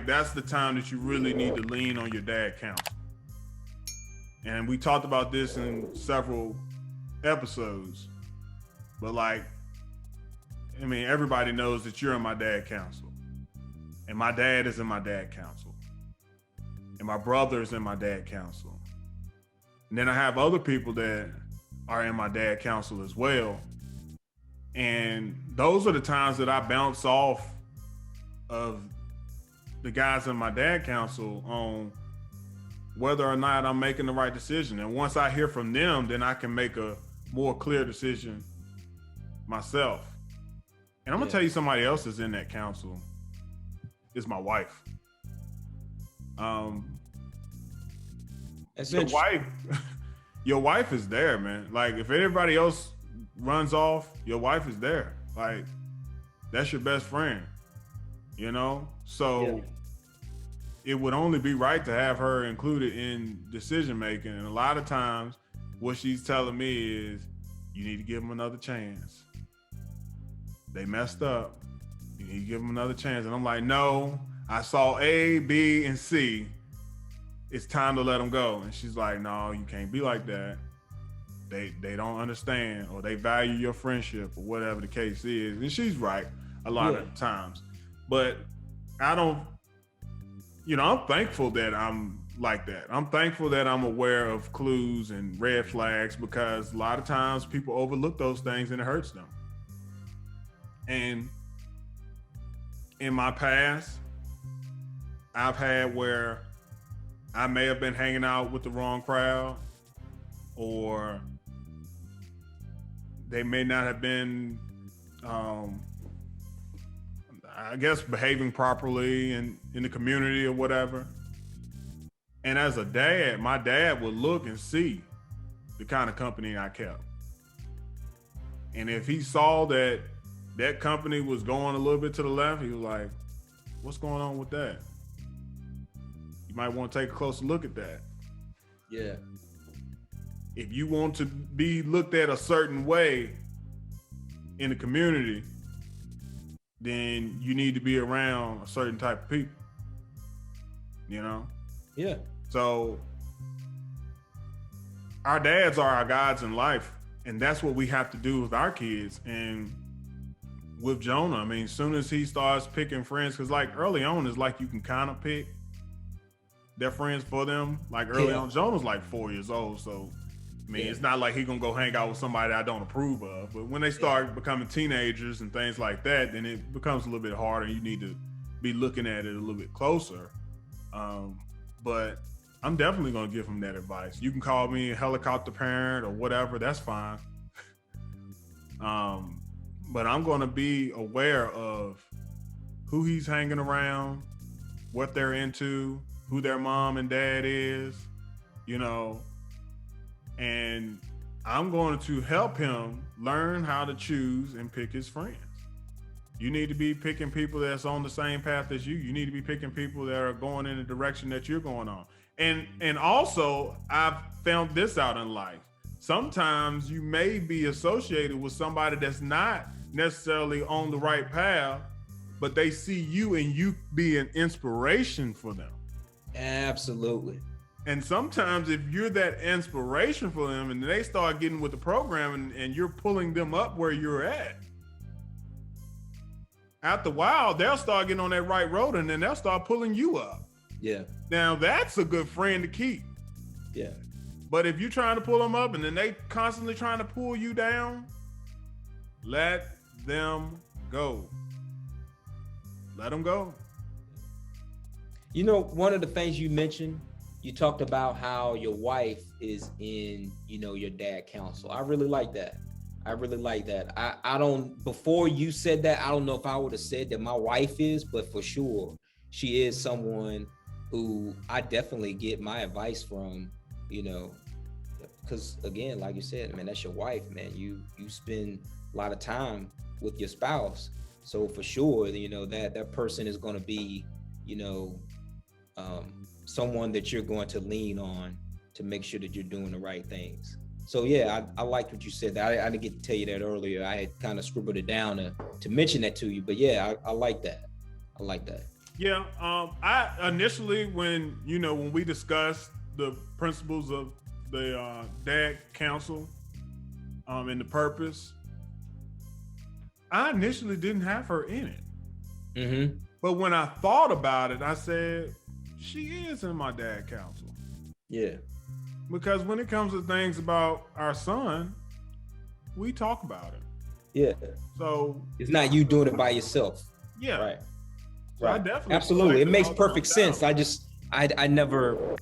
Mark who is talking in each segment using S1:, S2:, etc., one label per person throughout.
S1: that's the time that you really need to lean on your dad counsel. And we talked about this in several episodes, but like, I mean, everybody knows that you're in my dad counsel, and my dad is in my dad counsel, and my brother is in my dad counsel. And then I have other people that are in my dad counsel as well. And those are the times that I bounce off of the guys in my dad counsel on whether or not I'm making the right decision. And once I hear from them, then I can make a more clear decision myself. And I'm gonna tell you, somebody else is in that council is my wife.
S2: That's
S1: your wife, your wife is there, man. Like if everybody else runs off, your wife is there. Like that's your best friend, you know? So it would only be right to have her included in decision making. And a lot of times what she's telling me is you need to give them another chance. They messed up. You need to give them another chance. And I'm like, no, I saw A, B, and C. It's time to let them go. And she's like, no, you can't be like that. They don't understand, or they value your friendship, or whatever the case is. And she's right a lot of times. But I don't, I'm thankful that I'm like that. I'm thankful that I'm aware of clues and red flags, because a lot of times people overlook those things and it hurts them. And in my past, I've had where I may have been hanging out with the wrong crowd, or they may not have been, I guess, behaving properly in the community or whatever. And as a dad, my dad would look and see the kind of company I kept. And if he saw that that company was going a little bit to the left, he was like, what's going on with that? You might want to take a closer look at that.
S2: Yeah.
S1: If you want to be looked at a certain way in the community, then you need to be around a certain type of people,
S2: Yeah.
S1: So our dads are our guides in life, and that's what we have to do with our kids. And with Jonah, I mean, as soon as he starts picking friends, because like early on is like you can kind of pick their friends for them. Like early on, Jonah's like 4 years old, so I mean, it's not like he gonna go hang out with somebody I don't approve of. But when they start becoming teenagers and things like that, then it becomes a little bit harder. You need to be looking at it a little bit closer. But I'm definitely gonna give him that advice. You can call me a helicopter parent or whatever, that's fine. But I'm gonna be aware of who he's hanging around, what they're into, who their mom and dad is, and I'm going to help him learn how to choose and pick his friends. You need to be picking people that's on the same path as you. You need to be picking people that are going in the direction that you're going on. And also, I've found this out in life. Sometimes you may be associated with somebody that's not necessarily on the right path, but they see you and you be an inspiration for them.
S2: Absolutely.
S1: And sometimes if you're that inspiration for them and they start getting with the program and you're pulling them up where you're at, after a while, they'll start getting on that right road and then they'll start pulling you up.
S2: Yeah.
S1: Now that's a good friend to keep.
S2: Yeah.
S1: But if you're trying to pull them up and then they constantly trying to pull you down, let them go. Let them go.
S2: One of the things you mentioned, you talked about how your wife is in, your dad counsel. I really like that. I don't, before you said that, I don't know if I would have said that my wife is, but for sure, she is someone who I definitely get my advice from, because again, like you said, man, that's your wife, man. You spend a lot of time with your spouse. So for sure, that person is going to be, someone that you're going to lean on to make sure that you're doing the right things. So yeah, I liked what you said. I didn't get to tell you that earlier. I had kind of scribbled it down to mention that to you, but yeah, I like that. I like that.
S1: Yeah. I initially, when we discussed the principles of the dad council, and the purpose, I initially didn't have her in it.
S2: Mm-hmm.
S1: But when I thought about it, I said, she is in my dad council.
S2: Yeah.
S1: Because when it comes to things about our son, we talk about it.
S2: Yeah.
S1: So
S2: it's not you doing it by yourself.
S1: Yeah.
S2: Right.
S1: So I definitely
S2: absolutely. It makes perfect sense. I never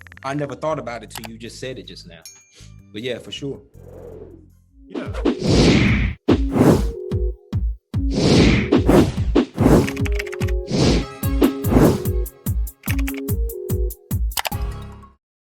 S2: thought about it till you just said it just now. But yeah, for sure.
S1: Yeah.